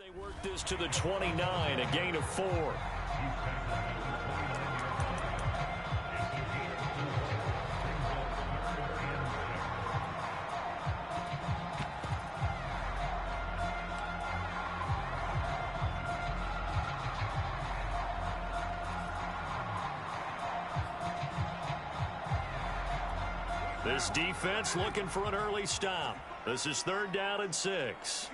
They work this to the 29, a gain of 4. This defense looking for an early stop. This is 3rd down and 6.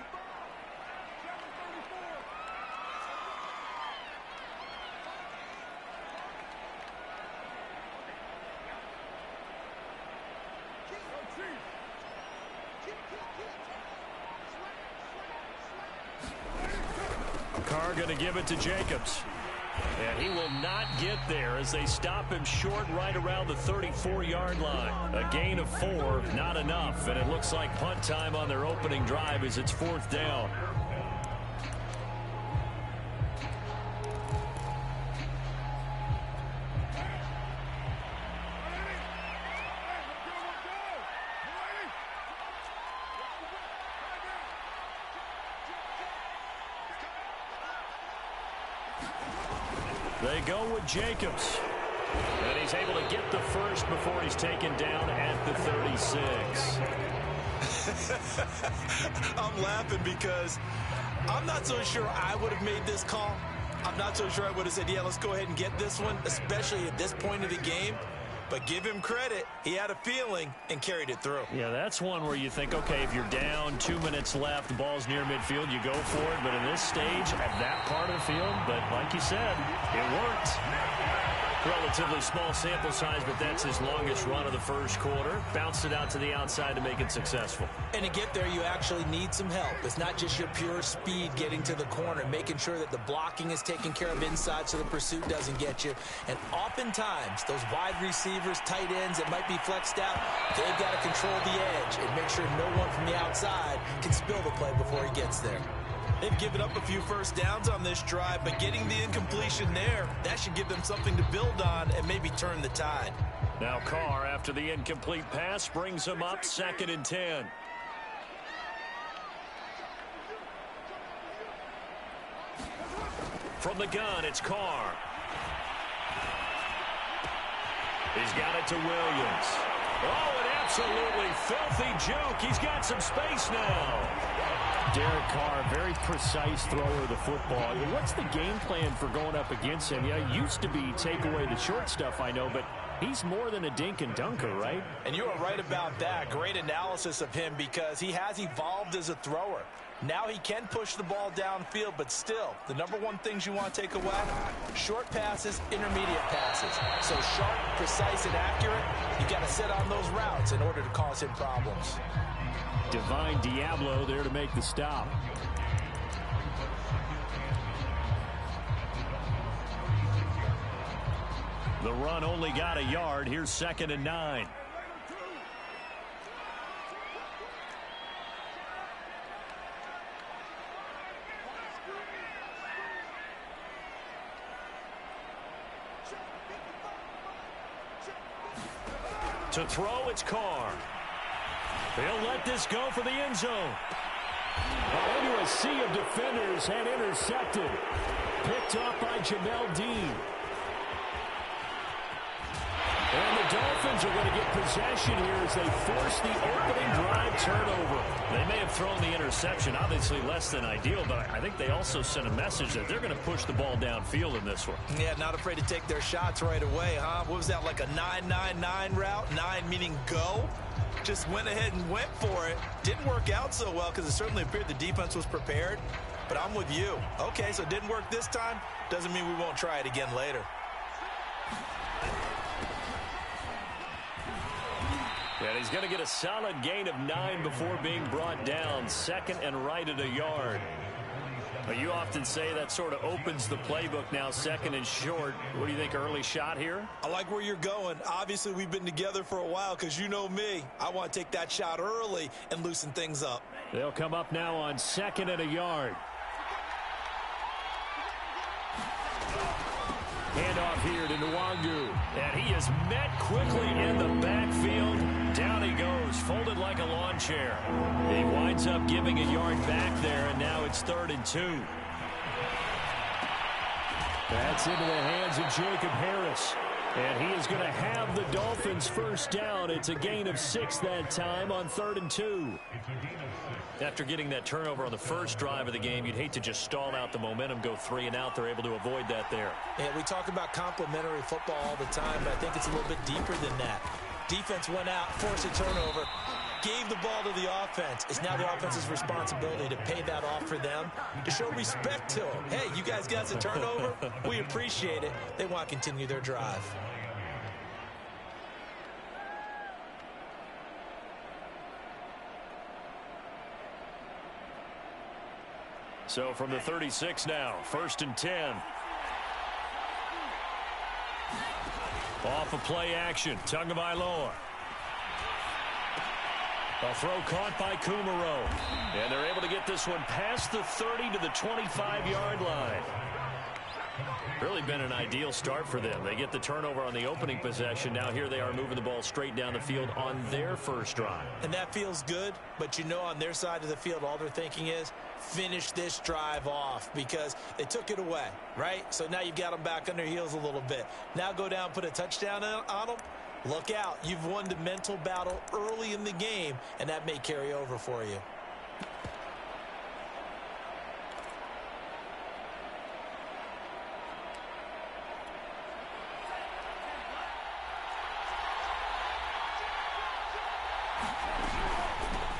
Carr going to give it to Jacobs. And he will not get there as they stop him short right around the 34-yard line. A gain of 4, not enough. And it looks like punt time on their opening drive as it's 4th down. They go with Jacobs. And he's able to get the first before he's taken down at the 36. I'm laughing because I'm not so sure I would have made this call. I'm not so sure I would have said, yeah, let's go ahead and get this one, especially at this point of the game. But give him credit. He had a feeling and carried it through. Yeah, that's one where you think, okay, if you're down, 2 minutes left, the ball's near midfield, you go for it. But in this stage, at that part of the field, but like you said, it worked. Relatively small sample size, but that's his longest run of the first quarter. Bounced it out to the outside to make it successful. And to get there, you actually need some help. It's not just your pure speed getting to the corner, making sure that the blocking is taken care of inside so the pursuit doesn't get you. And oftentimes, those wide receivers, tight ends that might be flexed out, they've got to control the edge and make sure no one from the outside can spill the play before he gets there. They've given up a few first downs on this drive, but getting the incompletion there, that should give them something to build on and maybe turn the tide. Now Carr, after the incomplete pass, brings him up 2nd and 10. From the gun, it's Carr. He's got it to Williams. Oh, an absolutely filthy juke. He's got some space now. Derek Carr, very precise thrower of the football. What's the game plan for going up against him? Yeah, it used to be take away the short stuff, I know, but he's more than a dink and dunker, right? And you are right about that. Great analysis of him because he has evolved as a thrower. Now he can push the ball downfield, but still, the number one things you want to take away, short passes, intermediate passes. So sharp, precise, and accurate, you got to sit on those routes in order to cause him problems. Divine Diablo there to make the stop. The run only got a yard. Here's 2nd and 9. To throw, it's Carr. He'll let this go for the end zone. Into a sea of defenders and intercepted. Picked up by Jamel Dean. And the Dolphins are going to get possession here as they force the opening drive turnover. They may have thrown the interception, obviously less than ideal, but I think they also sent a message that they're going to push the ball downfield in this one. Yeah, not afraid to take their shots right away, huh? What was that, like a 9-9-9 route? 9 meaning go? Just went ahead and went for it. Didn't work out so well because it certainly appeared the defense was prepared. But I'm with you. Okay, so it didn't work this time. Doesn't mean we won't try it again later. And he's going to get a solid gain of 9 before being brought down. 2nd and right at a yard. But you often say that sort of opens the playbook now, 2nd and short. What do you think, early shot here? I like where you're going. Obviously, we've been together for a while because you know me. I want to take that shot early and loosen things up. They'll come up now on 2nd and a yard. Handoff here to Nwangu. And he is met quickly in the backfield. Down he goes, folded like a lawn chair. He winds up giving a yard back there, and now it's 3rd and 2. That's into the hands of Jacob Harris. And he is going to have the Dolphins first down. It's a gain of 6 that time on 3rd and 2. After getting that turnover on the first drive of the game, you'd hate to just stall out the momentum, go 3 and out. They're able to avoid that there. Yeah, we talk about complementary football all the time, but I think it's a little bit deeper than that. Defense went out, forced a turnover, gave the ball to the offense. It's now the offense's responsibility to pay that off for them, to show respect to them. Hey, you guys got a turnover? We appreciate it. They want to continue their drive. So from the 36 now, 1st and 10. Off of play action, Tagovailoa. A throw caught by Kumaro. And they're able to get this one past the 30 to the 25-yard line. Really been an ideal start for them. They get the turnover on the opening possession. Now here they are moving the ball straight down the field on their first drive. And that feels good, but you know on their side of the field all they're thinking is finish this drive off because they took it away, right? So now you've got them back on their heels a little bit. Now go down, put a touchdown on them. Look out. You've won the mental battle early in the game, and that may carry over for you.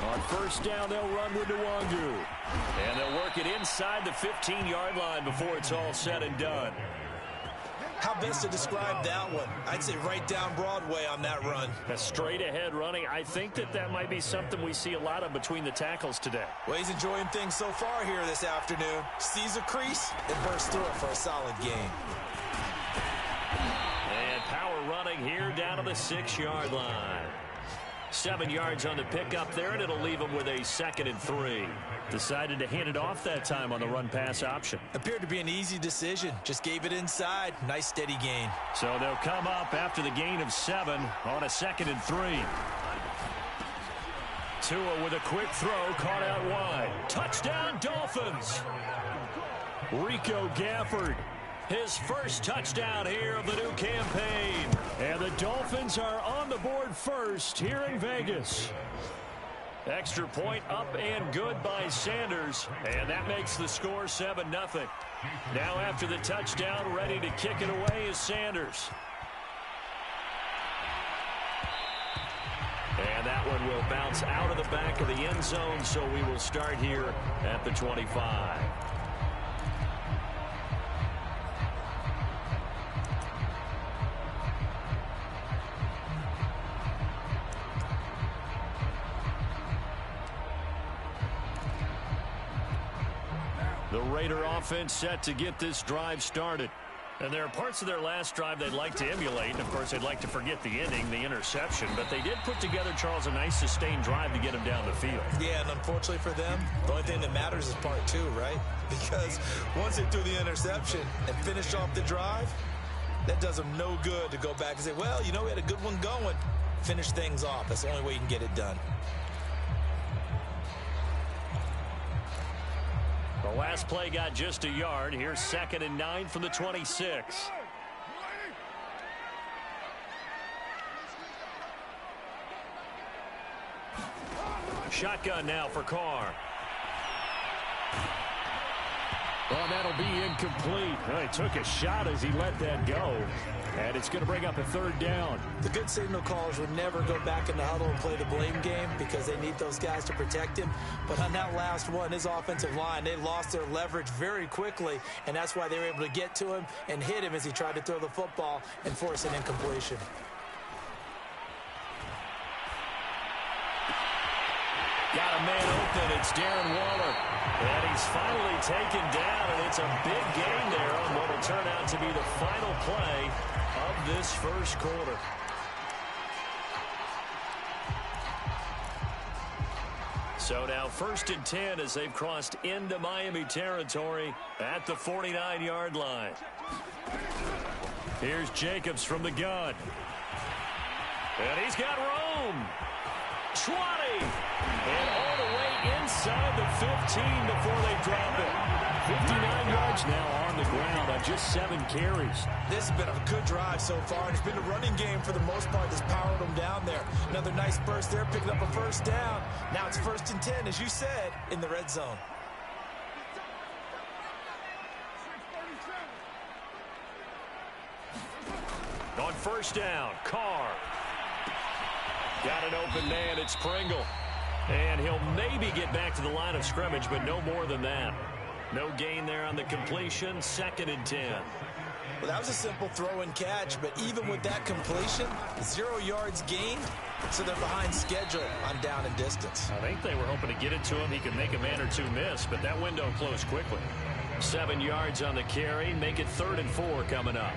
On first down, they'll run with Nwangu. And they'll work it inside the 15-yard line before it's all said and done. How best to describe that one? I'd say right down Broadway on that run. A straight-ahead running. I think that might be something we see a lot of between the tackles today. Well, he's enjoying things so far here this afternoon. Sees a crease and bursts through it for a solid gain. And power running here down to the 6-yard line. 7 yards on the pickup there, and it'll leave them with a 2nd and 3. Decided to hand it off that time on the run-pass option. Appeared to be an easy decision. Just gave it inside. Nice, steady gain. So they'll come up after the gain of 7 on a 2nd and 3. Tua with a quick throw, caught out wide. Touchdown, Dolphins! Rico Gafford, his first touchdown here of the new campaign. And the Dolphins are on the board first here in Vegas. Extra point up and good by Sanders. And that makes the score 7-0. Now after the touchdown, ready to kick it away is Sanders. And that one will bounce out of the back of the end zone, so we will start here at the 25. The Raider offense set to get this drive started. And there are parts of their last drive they'd like to emulate. And, of course, they'd like to forget the ending, the interception. But they did put together, Charles, a nice sustained drive to get them down the field. Yeah, and unfortunately for them, the only thing that matters is part 2, right? Because once they threw the interception and finished off the drive, that does them no good to go back and say, well, you know, we had a good one going. Finish things off. That's the only way you can get it done. The last play got just a yard. Here's 2nd and 9 from the 26. Shotgun now for Carr. Well, that'll be incomplete. Well, he took a shot as he let that go. And it's going to bring up a 3rd down. The good signal callers would never go back in the huddle and play the blame game because they need those guys to protect him. But on that last one, his offensive line, they lost their leverage very quickly, and that's why they were able to get to him and hit him as he tried to throw the football and force an incompletion. Got a man open. It's Darren Waller. And he's finally taken down, and it's a big gain there on what will turn out to be the final play of this first quarter. So now 1st and 10 as they've crossed into Miami territory at the 49-yard line. Here's Jacobs from the gun. And he's got room. 20. And all the way inside the 15 before they drop it. 59 yards now on the ground on just 7 carries. This has been a good drive so far, and it's been a running game for the most part that's powered them down there. Another nice burst there, picking up a first down. Now it's 1st and 10, as you said, in the red zone. On 1st down, Carr. Got an open man, it's Pringle. And he'll maybe get back to the line of scrimmage, but no more than that. No gain there on the completion, 2nd and 10. Well, that was a simple throw and catch, but even with that completion, 0 yards gained, so they're behind schedule on down and distance. I think they were hoping to get it to him. He could make a man or two miss, but that window closed quickly. 7 yards on the carry, make it 3rd and 4 coming up.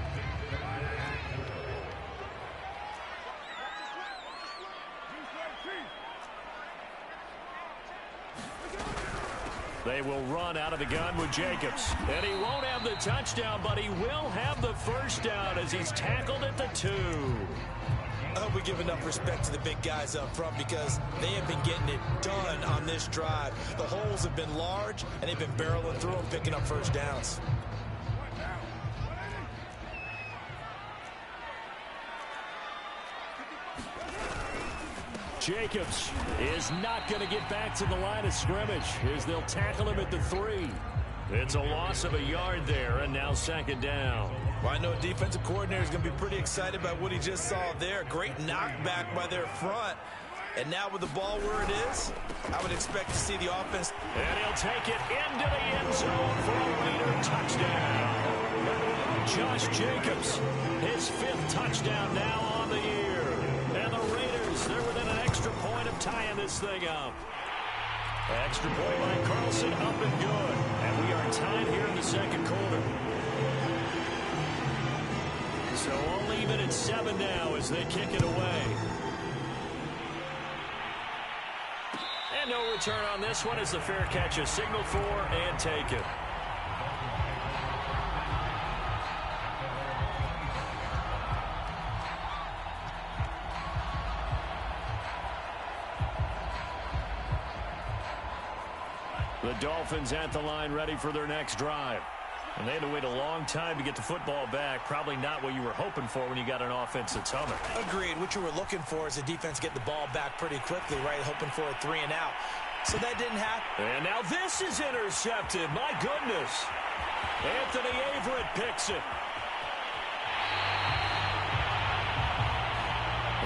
They will run out of the gun with Jacobs. And he won't have the touchdown, but he will have the first down as he's tackled at the 2. I hope we give enough respect to the big guys up front because they have been getting it done on this drive. The holes have been large, and they've been barreling through them, picking up first downs. Jacobs is not going to get back to the line of scrimmage as they'll tackle him at the 3. It's a loss of a yard there, and now 2nd down. Well, I know a defensive coordinator is going to be pretty excited about what he just saw there. Great knockback by their front. And now with the ball where it is, I would expect to see the offense. And he'll take it into the end zone for a Raider touchdown. Josh Jacobs, his 5th touchdown now on the year. And the Raiders, they're within an extra point of tying this thing up. Extra point by Carlson, up and good. And we are tied here in the 2nd quarter. So only even at 7 now as they kick it away. And no return on this one as the fair catch is signaled for and taken. The Dolphins at the line ready for their next drive. And they had to wait a long time to get the football back. Probably not what you were hoping for when you got an offense that's humming. Agreed. What you were looking for is the defense get the ball back pretty quickly, right? Hoping for a 3 and out. So that didn't happen. And now this is intercepted. My goodness. Anthony Averett picks it.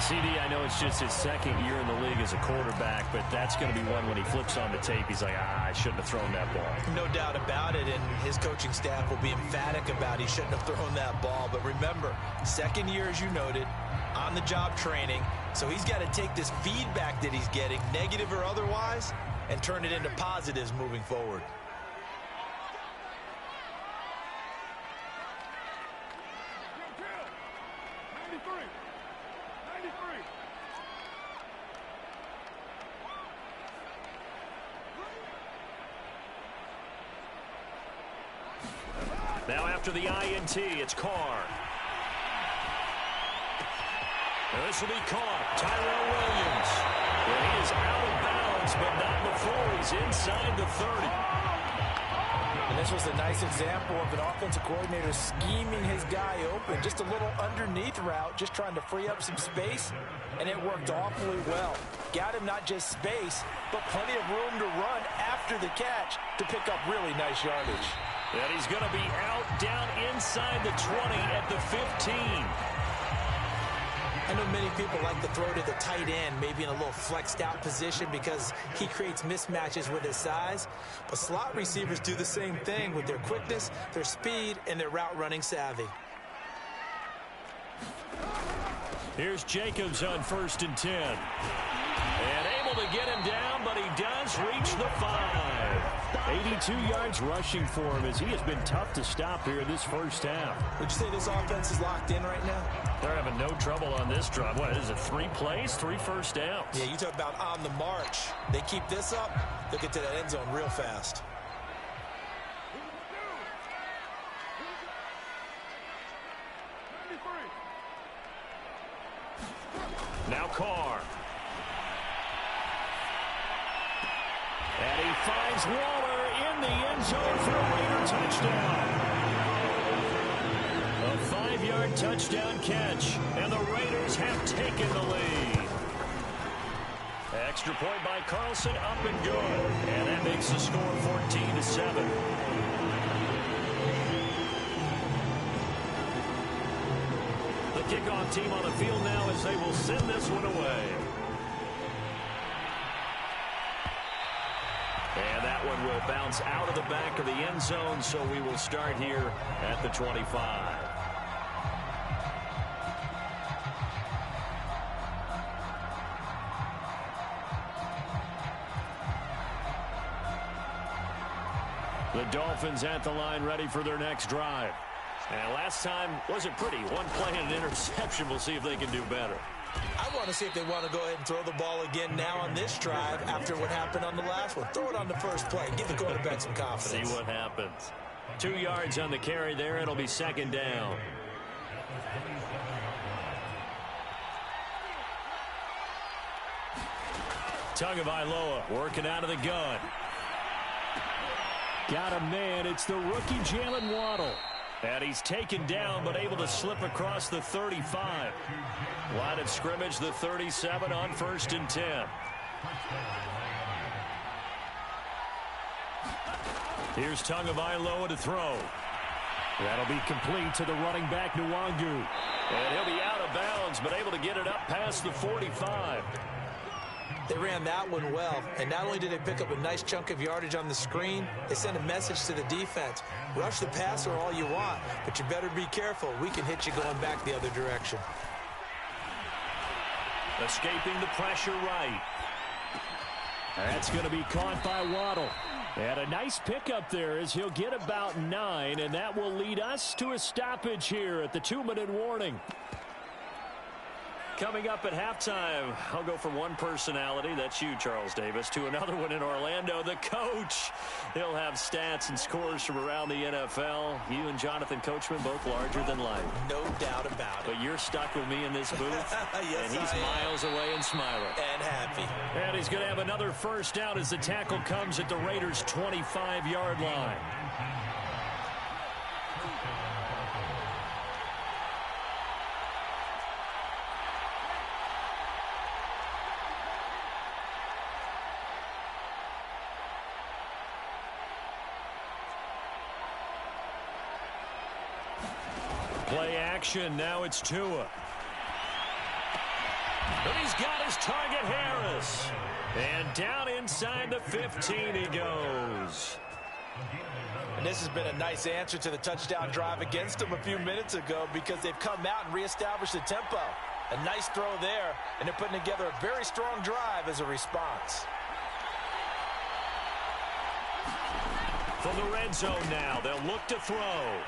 CD, I know it's just his 2nd year in the league as a quarterback, but that's going to be one when he flips on the tape. He's like, I shouldn't have thrown that ball. No doubt about it, and his coaching staff will be emphatic about he shouldn't have thrown that ball. But remember, 2nd year, as you noted, on-the-job training. So he's got to take this feedback that he's getting, negative or otherwise, and turn it into positives moving forward. Now after the INT, it's Carr. And this will be caught. Tyrell Williams. And he is out of bounds, but not before he's inside the 30. And this was a nice example of an offensive coordinator scheming his guy open. Just a little underneath route, just trying to free up some space, and it worked awfully well. Got him not just space, but plenty of room to run after the catch to pick up really nice yardage. And he's going to be out down inside the 20 at the 15. I know many people like to throw to the tight end, maybe in a little flexed out position because he creates mismatches with his size. But slot receivers do the same thing with their quickness, their speed, and their route running savvy. Here's Jacobs on 1st and 10. And able to get him down, but he does reach the 5. 82 yards rushing for him as he has been tough to stop here this first half. Would you say this offense is locked in right now? They're having no trouble on this drive. What is it, 3 plays, 3 first downs? Yeah, you talk about on the march. They keep this up, they'll get to that end zone real fast. Carr. And he finds Waller in the end zone for a Raider touchdown. A 5-yard touchdown catch, and the Raiders have taken the lead. Extra point by Carlson, up and good. And that makes the score 14-7. The kickoff team on the field now as they will send this one away. And that one will bounce out of the back of the end zone, so we will start here at the 25. The Dolphins at the line ready for their next drive. And last time wasn't pretty. One play and an interception. We'll see if they can do better. I want to see if they want to go ahead and throw the ball again now on this drive after what happened on the last one. Throw it on the first play. Give the quarterback some confidence. See what happens. 2 yards on the carry there. It'll be second down. Tagovailoa working out of the gun. Got a man. It's the rookie Jalen Waddle. And he's taken down but able to slip across the 35. Line of scrimmage, the 37 on 1st and 10. Here's Tagovailoa to throw. That'll be complete to the running back, Nwangu. And he'll be out of bounds but able to get it up past the 45. They ran that one well, and not only did they pick up a nice chunk of yardage on the screen, they sent a message to the defense. Rush the passer all you want, but you better be careful. We can hit you going back the other direction. Escaping the pressure right. That's going to be caught by Waddle. And a nice pickup there as he'll get about 9, and that will lead us to a stoppage here at the 2-minute warning. Coming up at halftime, I'll go from one personality, that's you, Charles Davis, to another one in Orlando, the coach. He'll have stats and scores from around the NFL. You and Jonathan Coachman, both larger than life. No doubt about it. But you're stuck with me in this booth, yes, and he's miles away and smiling. And happy. And he's going to have another first down as the tackle comes at the Raiders' 25-yard line. Play action. Now it's Tua. And he's got his target, Harris. And down inside the 15 he goes. And this has been a nice answer to the touchdown drive against them a few minutes ago because they've come out and reestablished the tempo. A nice throw there, and they're putting together a very strong drive as a response. From the red zone now, they'll look to throw.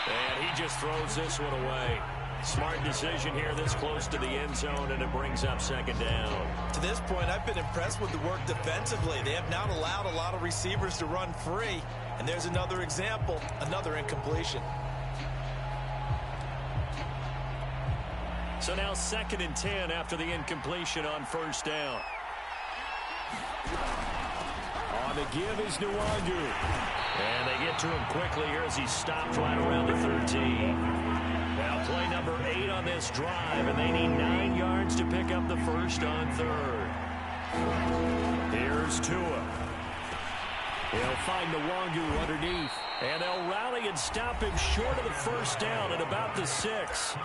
And he just throws this one away. Smart decision here this close to the end zone, and it brings up second down. To this point, I've been impressed with the work defensively. They have not allowed a lot of receivers to run free. And there's another example, another incompletion. So now 2nd and 10 after the incompletion on first down. On the give is Nwangu. And they get to him quickly here as he stopped right around the 13. Now play number 8 on this drive, and they need 9 yards to pick up the first on 3rd. Here's Tua. He'll find Nwangu underneath, and they'll rally and stop him short of the first down at about the 6.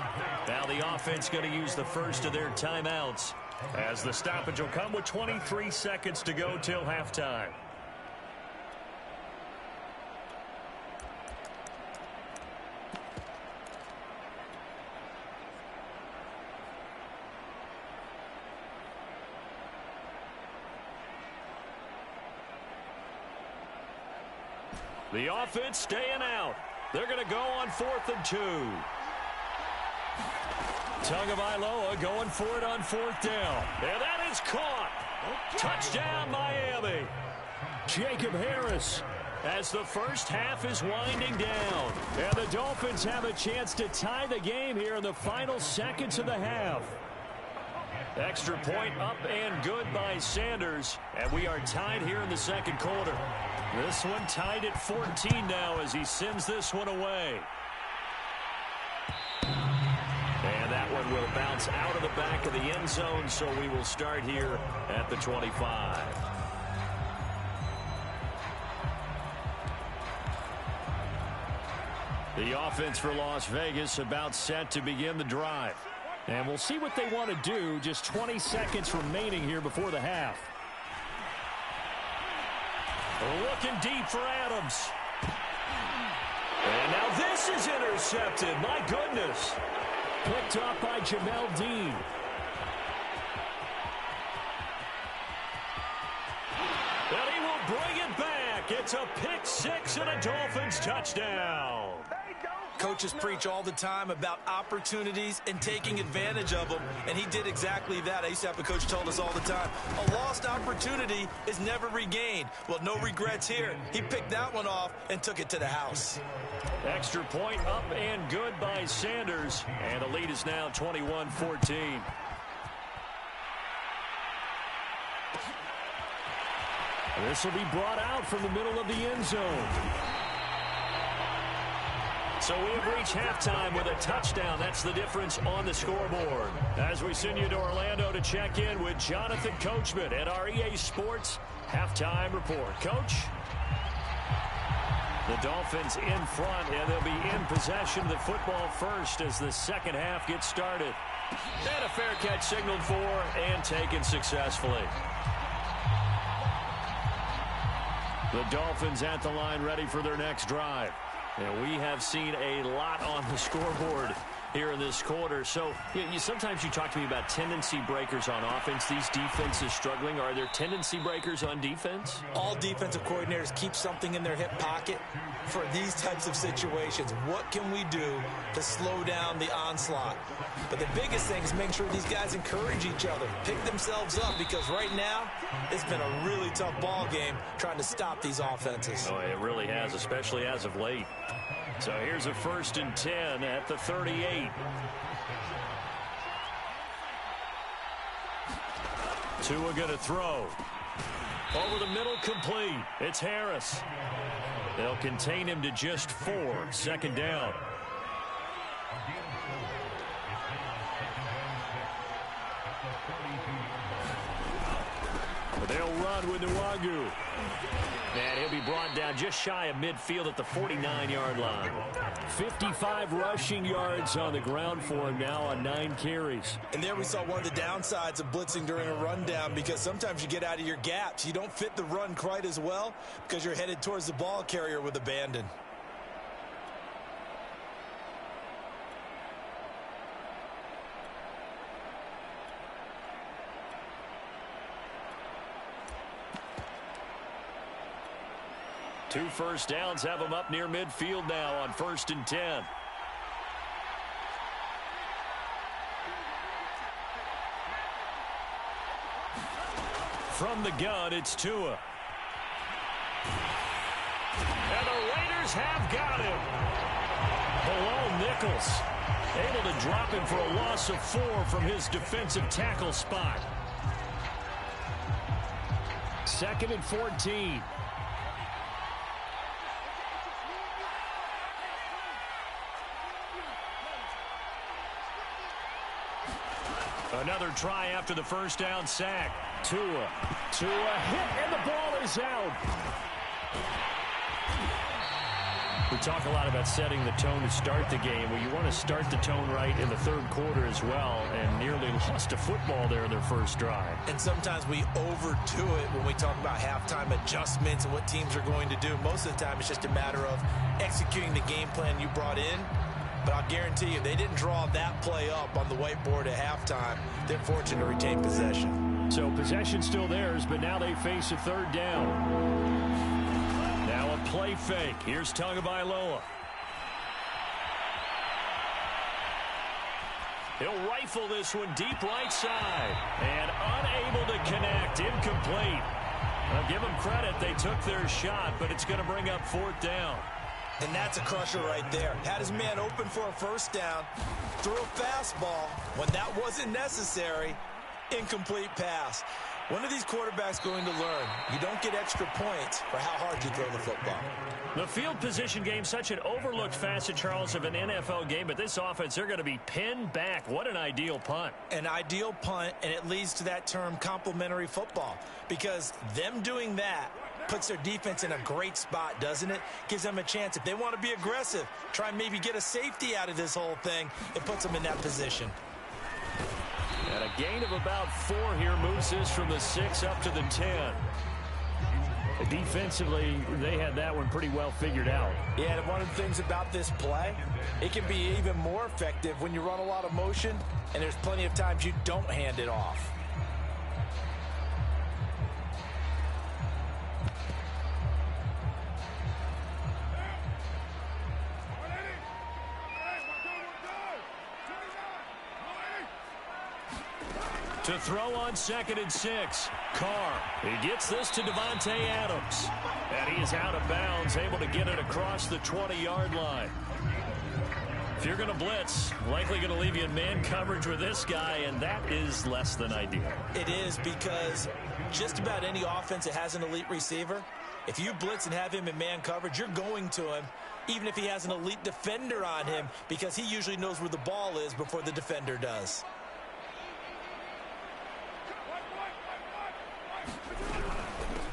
Now the offense going to use the first of their timeouts as the stoppage will come with 23 seconds to go till halftime. The offense staying out. They're going to go on 4th and 2. Tagovailoa going for it on 4th down. And that is caught. Touchdown, Miami. Jacob Harris as the first half is winding down. And the Dolphins have a chance to tie the game here in the final seconds of the half. Extra point up and good by Sanders. And we are tied here in the second quarter. This one tied at 14 now as he sends this one away. And that one will bounce out of the back of the end zone, so we will start here at the 25. The offense for Las Vegas about set to begin the drive. And we'll see what they want to do. Just 20 seconds remaining here before the half. Looking deep for Adams. And now this is intercepted. My goodness. Picked off by Jamel Dean. And he will bring it back. It's a pick six and a Dolphins touchdown. Coaches preach all the time about opportunities and taking advantage of them, and he did exactly that. I used to have a coach told us all the time, a lost opportunity is never regained. Well, no regrets here. He picked that one off and took it to the house. Extra point up and good by Sanders, and the lead is now 21-14. This will be brought out from the middle of the end zone. So we have reached halftime with a touchdown. That's the difference on the scoreboard. As we send you to Orlando to check in with Jonathan Coachman at our EA Sports Halftime Report. Coach? The Dolphins in front, and they'll be in possession of the football first as the second half gets started. And a fair catch signaled for and taken successfully. The Dolphins at the line ready for their next drive. And we have seen a lot on the scoreboard here in this quarter. So sometimes you talk to me about tendency breakers on offense. These defenses struggling. Are there tendency breakers on defense? All defensive coordinators keep something in their hip pocket for these types of situations. What can we do to slow down the onslaught? But the biggest thing is making sure these guys encourage each other, pick themselves up, because right now it's been a really tough ball game trying to stop these offenses. Oh, it really has, especially as of late. So here's a 1st and 10 at the 38. Tua going to throw. Over the middle, complete. It's Harris. They'll contain him to just 4. 2nd down. They'll run with Nwangu. And he'll be brought down just shy of midfield at the 49-yard line. 55 rushing yards on the ground for him now on 9 carries. And there we saw one of the downsides of blitzing during a rundown, because sometimes you get out of your gaps. You don't fit the run quite as well because you're headed towards the ball carrier with abandon. Two first downs have them up near midfield now on 1st and 10. From the gun, it's Tua. And the Raiders have got him. Below Nichols. Able to drop him for a loss of 4 from his defensive tackle spot. 2nd and 14. Another try after the first down sack. Tua hit, and the ball is out. We talk a lot about setting the tone to start the game. Well, you want to start the tone right in the 3rd quarter as well, and nearly lost a football there in their first drive. And sometimes we overdo it when we talk about halftime adjustments and what teams are going to do. Most of the time, it's just a matter of executing the game plan you brought in. But I'll guarantee you, they didn't draw that play up on the whiteboard at halftime. They're fortunate to retain possession. So possession still theirs, but now they face a 3rd down. Now a play fake. Here's Tagovailoa. He'll rifle this one deep right side. And unable to connect. Incomplete. I'll give them credit. They took their shot, but it's going to bring up 4th down. And that's a crusher right there. Had his man open for a 1st down, threw a fastball when that wasn't necessary. Incomplete pass. When are these quarterbacks going to learn? You don't get extra points for how hard you throw the football. The field position game, such an overlooked facet, Charles, of an NFL game, but this offense, they're going to be pinned back. What an ideal punt. An ideal punt, and it leads to that term complementary football, because them doing that puts their defense in a great spot, doesn't it? Gives them a chance. If they want to be aggressive, try and maybe get a safety out of this whole thing, it puts them in that position. And a gain of about 4 here moves this from the 6 up to the 10. Defensively, they had that one pretty well figured out. Yeah, and one of the things about this play, it can be even more effective when you run a lot of motion, and there's plenty of times you don't hand it off. To throw on 2nd and 6. Carr. He gets this to Devontae Adams. And he is out of bounds, able to get it across the 20-yard line. If you're going to blitz, likely going to leave you in man coverage with this guy, and that is less than ideal. It is, because just about any offense that has an elite receiver, if you blitz and have him in man coverage, you're going to him, even if he has an elite defender on him, because he usually knows where the ball is before the defender does.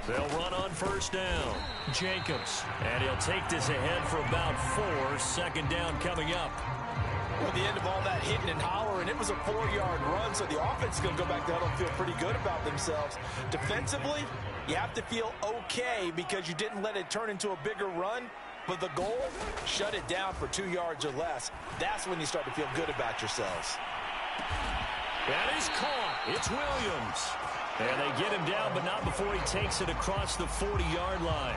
They'll run on 1st down. Jacobs. And he'll take this ahead for about 4. 2nd down coming up. Well, at the end of all that hitting and hollering, it was a 4-yard run, so the offense is going to go back down and feel pretty good about themselves. Defensively, you have to feel okay because you didn't let it turn into a bigger run. But the goal, shut it down for 2 yards or less. That's when you start to feel good about yourselves. That is caught. It's Williams. And they get him down, but not before he takes it across the 40-yard line.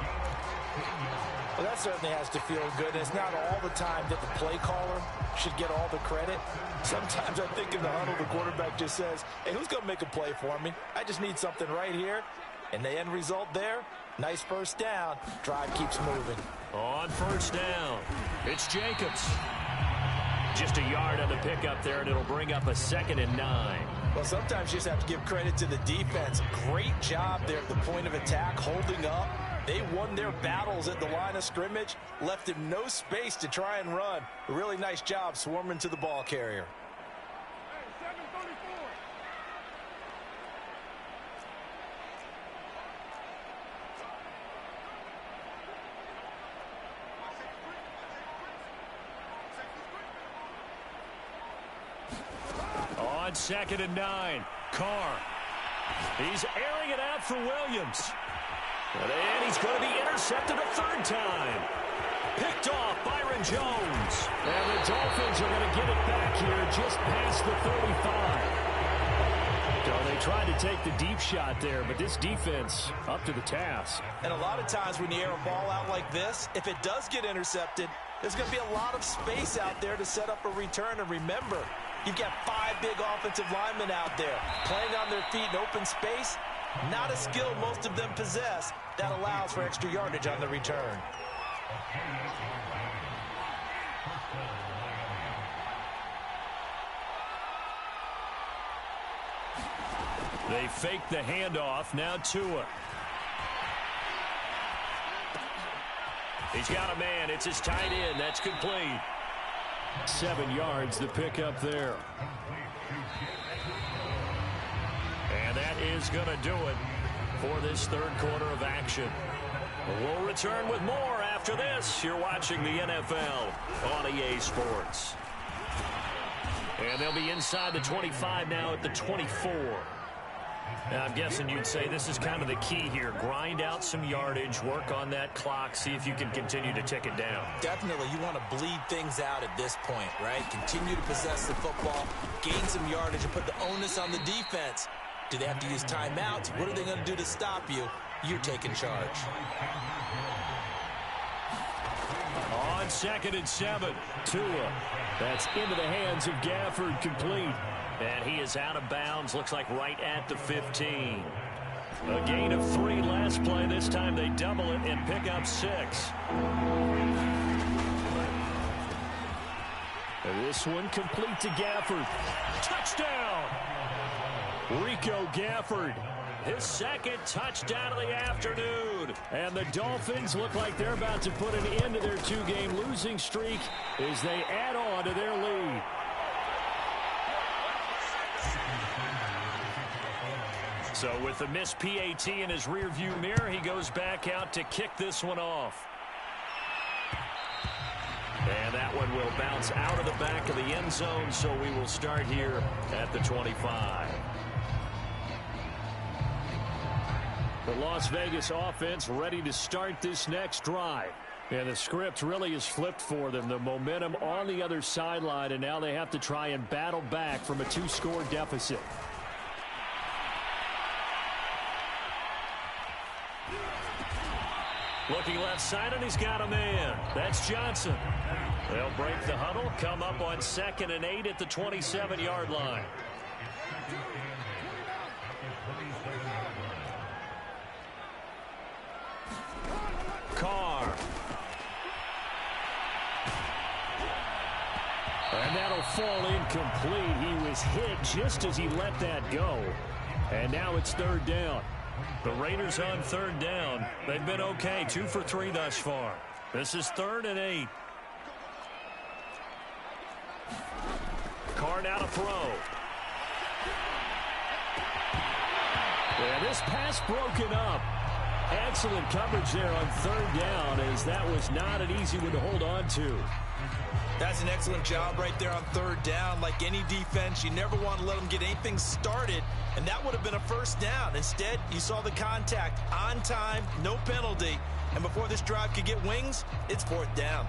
Well, that certainly has to feel good. It's not all the time that the play caller should get all the credit. Sometimes I think in the huddle, the quarterback just says, hey, who's going to make a play for me? I just need something right here. And the end result there, nice 1st down. Drive keeps moving. On 1st down, it's Jacobs. Just a yard on the pickup there, and it'll bring up a 2nd and 9. Well, sometimes you just have to give credit to the defense. Great job there at the point of attack, holding up. They won their battles at the line of scrimmage, left him no space to try and run. A really nice job swarming to the ball carrier. On 2nd and 9, Carr. He's airing it out for Williams. And he's going to be intercepted a 3rd time. Picked off Byron Jones. And the Dolphins are going to get it back here just past the 35. So they tried to take the deep shot there, but this defense up to the task. And a lot of times when you air a ball out like this, if it does get intercepted, there's going to be a lot of space out there to set up a return. And remember, you've got 5 big offensive linemen out there playing on their feet in open space. Not a skill most of them possess that allows for extra yardage on the return. They fake the handoff. Now Tua. He's got a man. It's his tight end. That's complete. 7 yards the pickup there. And that is going to do it for this 3rd quarter of action. We'll return with more after this. You're watching the NFL on EA Sports. And they'll be inside the 25 now at the 24. Now, I'm guessing you'd say this is kind of the key here. Grind out some yardage, work on that clock, see if you can continue to tick it down. Definitely, you want to bleed things out at this point, right? Continue to possess the football, gain some yardage, and put the onus on the defense. Do they have to use timeouts? What are they going to do to stop you? You're taking charge. On 2nd and 7, Tua. That's into the hands of Gafford, complete. And he is out of bounds, looks like right at the 15. A gain of 3 last play. This time they double it and pick up 6. And this one complete to Gafford. Touchdown! Rico Gafford. His second touchdown of the afternoon. And the Dolphins look like they're about to put an end to their 2-game losing streak as they add on to their lead. So with the missed PAT in his rearview mirror, he goes back out to kick this one off. And that one will bounce out of the back of the end zone, so we will start here at the 25. The Las Vegas offense ready to start this next drive. And the script really is flipped for them. The momentum on the other sideline, and now they have to try and battle back from a 2-score deficit. Looking left side, and he's got a man. That's Johnson. They'll break the huddle, come up on 2nd and 8 at the 27-yard line. Carr. And that'll fall incomplete. He was hit just as he let that go. And now it's 3rd down. The Raiders on 3rd down. They've been okay, 2 for 3 thus far. This is 3rd and 8. Carr now to throw. And this pass broken up. Excellent coverage there on 3rd down, as that was not an easy one to hold on to. That's an excellent job right there on 3rd down. Like any defense, you never want to let them get anything started, and that would have been a 1st down. Instead, you saw the contact on time, no penalty, and before this drive could get wings, it's 4th down.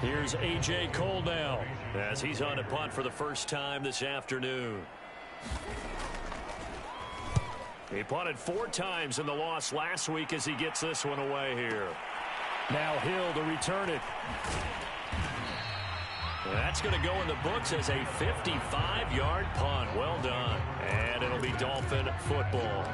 Here's A.J. Cole now, as he's on a punt for the first time this afternoon. He punted 4 times in the loss last week as he gets this one away here. Now Hill to return it. That's going to go in the books as a 55-yard punt. Well done. And it'll be Dolphin football.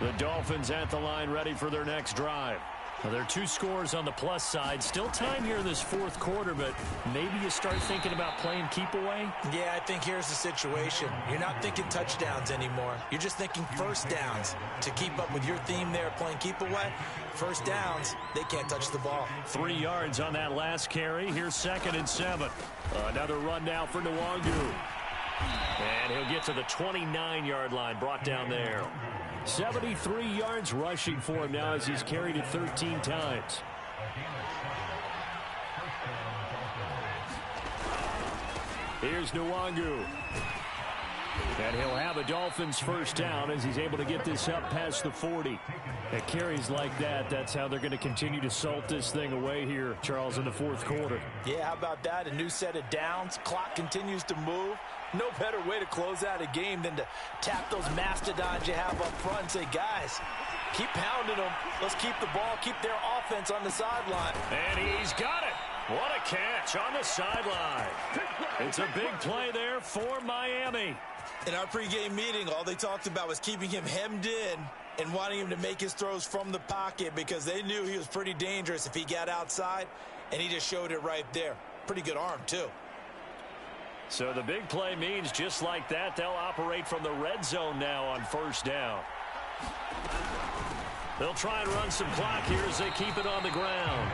The Dolphins at the line ready for their next drive. Well, there are 2 scores on the plus side. Still time here in this 4th quarter, but maybe you start thinking about playing keep away? Yeah, I think here's the situation. You're not thinking touchdowns anymore. You're just thinking 1st downs. To keep up with your theme there, playing keep away, 1st downs, they can't touch the ball. 3 yards on that last carry. Here's 2nd and 7. Another run now for Nwangu. And he'll get to the 29-yard line, brought down there. 73 yards rushing for him now as he's carried it 13 times. Here's Nwangu. And he'll have a Dolphins 1st down as he's able to get this up past the 40. At carries like that, that's how they're going to continue to salt this thing away here, Charles, in the 4th quarter. Yeah, how about that? A new set of downs. Clock continues to move. No better way to close out a game than to tap those mastodons you have up front and say, guys, keep pounding them. Let's keep the ball, keep their offense on the sideline. And he's got it. What a catch on the sideline. It's a big play there for Miami. In our pregame meeting, all they talked about was keeping him hemmed in and wanting him to make his throws from the pocket because they knew he was pretty dangerous if he got outside, and he just showed it right there. Pretty good arm, too. So the big play means just like that, they'll operate from the red zone now on 1st down. They'll try and run some clock here as they keep it on the ground.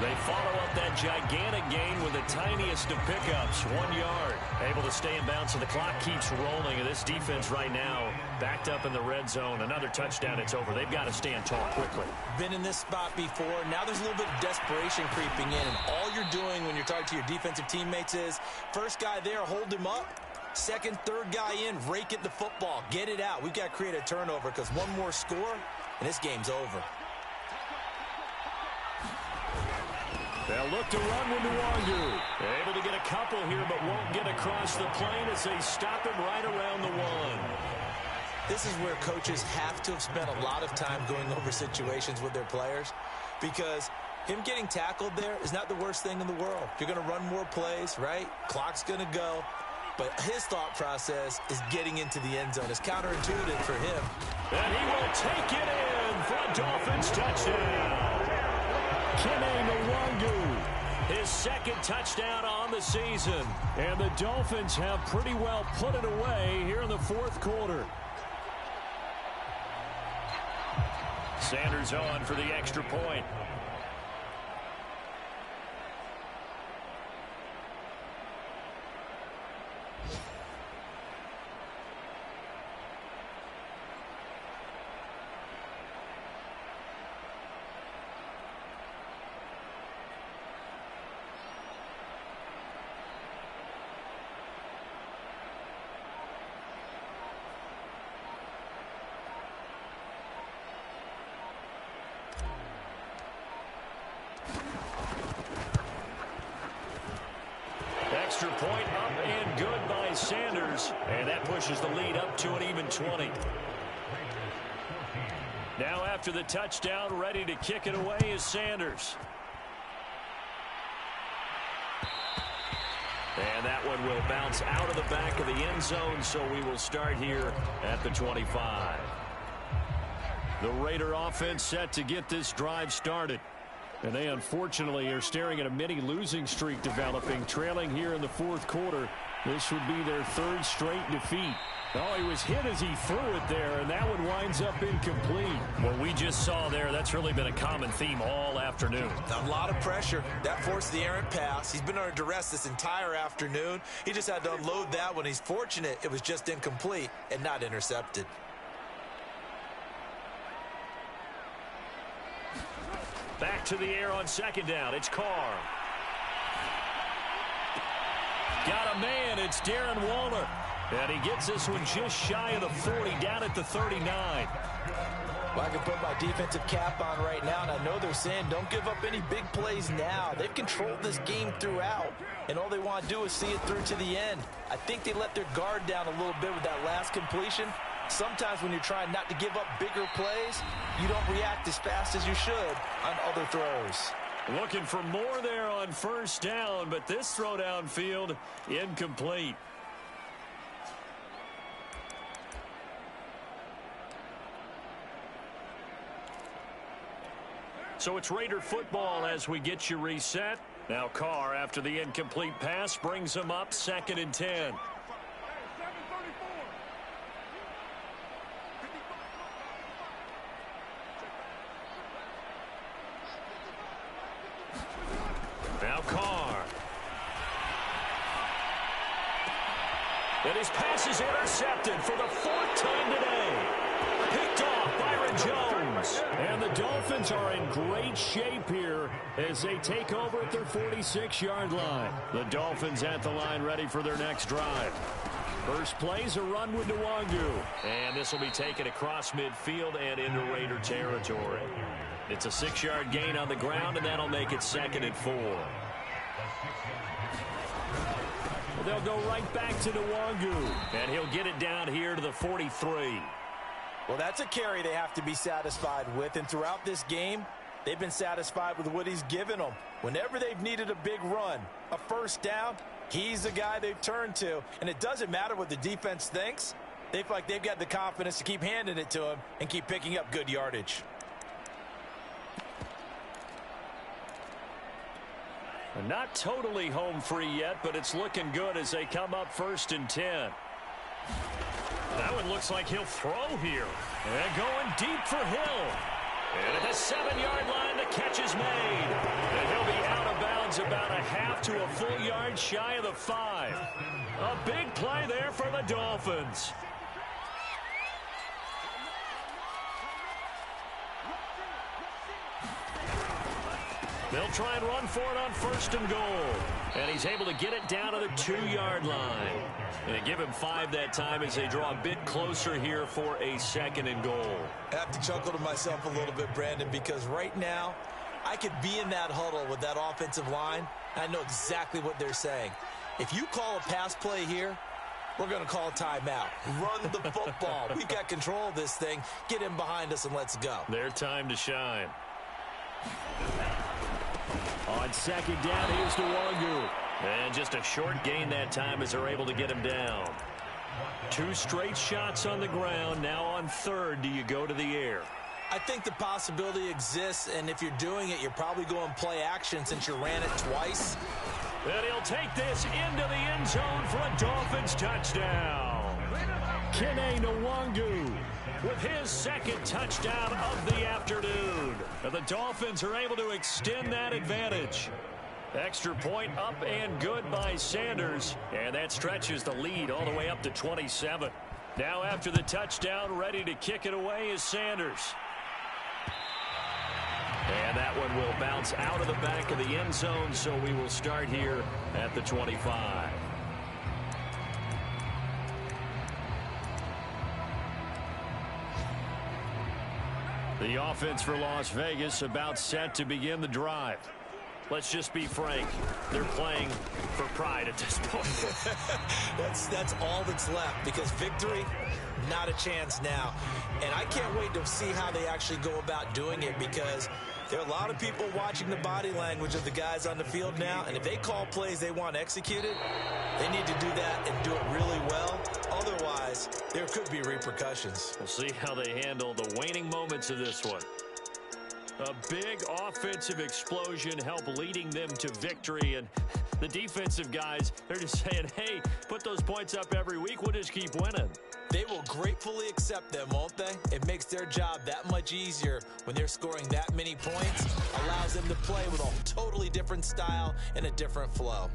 They follow up that gigantic gain with the tiniest of pickups, 1 yard. Able to stay in bounds, so the clock keeps rolling. And this defense right now backed up in the red zone. Another touchdown, it's over. They've got to stand tall quickly. Been in this spot before. Now there's a little bit of desperation creeping in. And all you're doing when you're talking to your defensive teammates is, 1st guy there, hold him up. 2nd, 3rd guy in, rake at the football. Get it out. We've got to create a turnover because one more score, and this game's over. They'll look to run with Nwangu. Able to get a couple here, but won't get across the plane as they stop him right around the 1. This is where coaches have to have spent a lot of time going over situations with their players, because him getting tackled there is not the worst thing in the world. You're going to run more plays, right? Clock's going to go. But his thought process is getting into the end zone. It's counterintuitive for him. And he will take it in for a Dolphins touchdown. Kene Nwangu, his second touchdown on the season. And the Dolphins have pretty well put it away here in the fourth quarter. Sanders on for the extra point. Extra point up and good by Sanders. And that pushes the lead up to an even 20. Now after the touchdown, ready to kick it away is Sanders. And that one will bounce out of the back of the end zone, so we will start here at the 25. The Raider offense set to get this drive started. And they unfortunately are staring at a mini losing streak developing, trailing here in the fourth quarter. This would be their third straight defeat. Oh, he was hit as he threw it there, and that one winds up incomplete. What we just saw there, that's really been a common theme all afternoon. A lot of pressure. That forced the errant pass. He's been under duress this entire afternoon. He just had to unload that one. He's fortunate it was just incomplete and not intercepted. Back to the air on second down. It's Carr. Got a man. It's Darren Waller. And he gets this one just shy of the 40, down at the 39. Well, I can put my defensive cap on right now, and I know they're saying don't give up any big plays now. They've controlled this game throughout, and all they want to do is see it through to the end. I think they let their guard down a little bit with that last completion. Sometimes when you're trying not to give up bigger plays, you don't react as fast as you should on other throws. Looking for more there on first down, but this throw downfield incomplete. So it's Raider football as we get you reset. Now Carr, after the incomplete pass, brings them up 2nd and 10. Now Carr. And his pass is intercepted for the 4th time today. Picked off Byron Jones. And the Dolphins are in great shape here as they take over at their 46-yard line. The Dolphins at the line ready for their next drive. First play's a run with Nwangu. And this will be taken across midfield and into Raider territory. It's a 6-yard gain on the ground, and that'll make it 2nd and 4. Well, they'll go right back to Nwangu. And he'll get it down here to the 43. Well, that's a carry they have to be satisfied with, and throughout this game, they've been satisfied with what he's given them. Whenever they've needed a big run, a first down, he's the guy they've turned to, and it doesn't matter what the defense thinks. They feel like they've got the confidence to keep handing it to him and keep picking up good yardage. Not totally home free yet, but it's looking good as they come up 1st and 10. That one looks like he'll throw here. And going deep for Hill. And at the 7-yard line, the catch is made. And he'll be out of bounds about a half to a full yard shy of the 5. A big play there for the Dolphins. They'll try and run for it on 1st and goal. And he's able to get it down to the 2-yard line. And they give him 5 that time as they draw a bit closer here for a 2nd and goal. I have to chuckle to myself a little bit, Brandon, because right now I could be in that huddle with that offensive line. I know exactly what they're saying. If you call a pass play here, We're going to call a timeout. Run the football. We've got control of this thing. Get him behind us and let's go. Their time to shine. On second down, here's Nwangu. And just a short gain that time as they're able to get him down. 2 straight shots on the ground. Now on third, do you go to the air? I think the possibility exists, and if you're doing it, you're probably going play action since you ran it twice. And he'll take this into the end zone for a Dolphins touchdown. Kene Nwangu with his second touchdown of the afternoon. And the Dolphins are able to extend that advantage. Extra point up and good by Sanders. And that stretches the lead all the way up to 27. Now after the touchdown, ready to kick it away is Sanders. And that one will bounce out of the back of the end zone, so we will start here at the 25. The offense for Las Vegas about set to begin the drive. Let's just be frank. They're playing for pride at this point. That's all that's left, because victory, not a chance now. And I can't wait to see how they actually go about doing it, because there are a lot of people watching the body language of the guys on the field now, and if they call plays they want executed, they need to do that and do it really well. Otherwise, there could be repercussions. We'll see how they handle the waning moments of this one. A big offensive explosion help leading them to victory, and the defensive guys, they're just saying, hey, put those points up every week, we'll just keep winning. They will gratefully accept them, won't they? It makes their job that much easier when they're scoring that many points. Allows them to play with a totally different style and a different flow.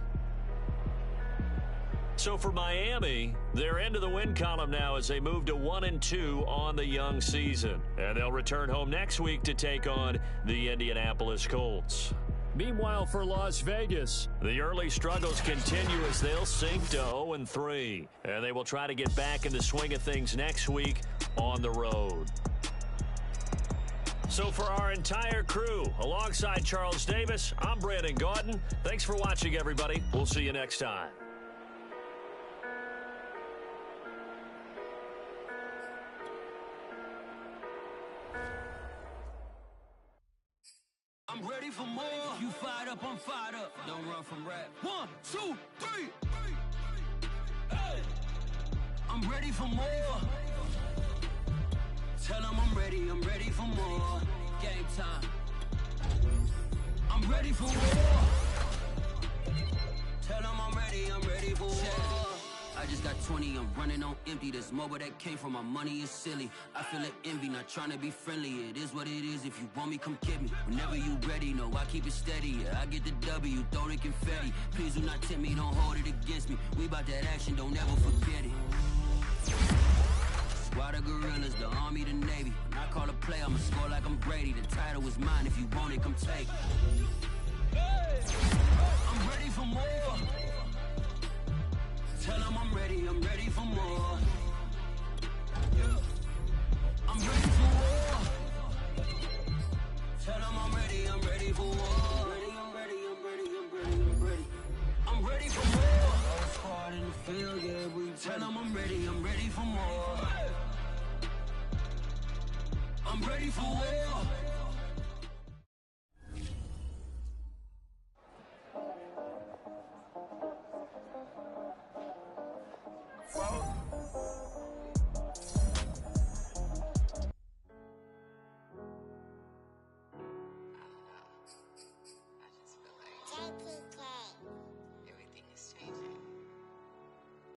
So for Miami, they're into the win column now as they move to 1-2 on the young season. And they'll return home next week to take on the Indianapolis Colts. Meanwhile, for Las Vegas, the early struggles continue as they'll sink to 0-3. And they will try to get back in the swing of things next week on the road. So for our entire crew, alongside Charles Davis, I'm Brandon Gaudin. Thanks for watching, everybody. We'll see you next time. I'm ready for more. You fired up, I'm fired up. Don't run from rap. 1, 2, 3. Hey. I'm ready for more. Tell them I'm ready for more. Game time. I'm ready for war. Tell them I'm ready for war. I just got 20, I'm running on empty. This mobile that came from my money is silly. I feel it envy, not trying to be friendly. It is what it is, if you want me, come get me. Whenever you ready, no, I keep it steady. Yeah, I get the W, throw the confetti. Please do not tempt me, don't hold it against me. We bout that action, don't ever forget it. Squad of gorillas, the army, the navy. When I call a play, I'ma score like I'm Brady. The title is mine, if you want it, come take it. Hey. I'm ready for more. Tell them I'm ready for more. Yeah. I'm ready for war. Tell them I'm ready for war. I'm ready for more. All squad in the field, yeah, we tell them I'm ready for more. I'm ready for war.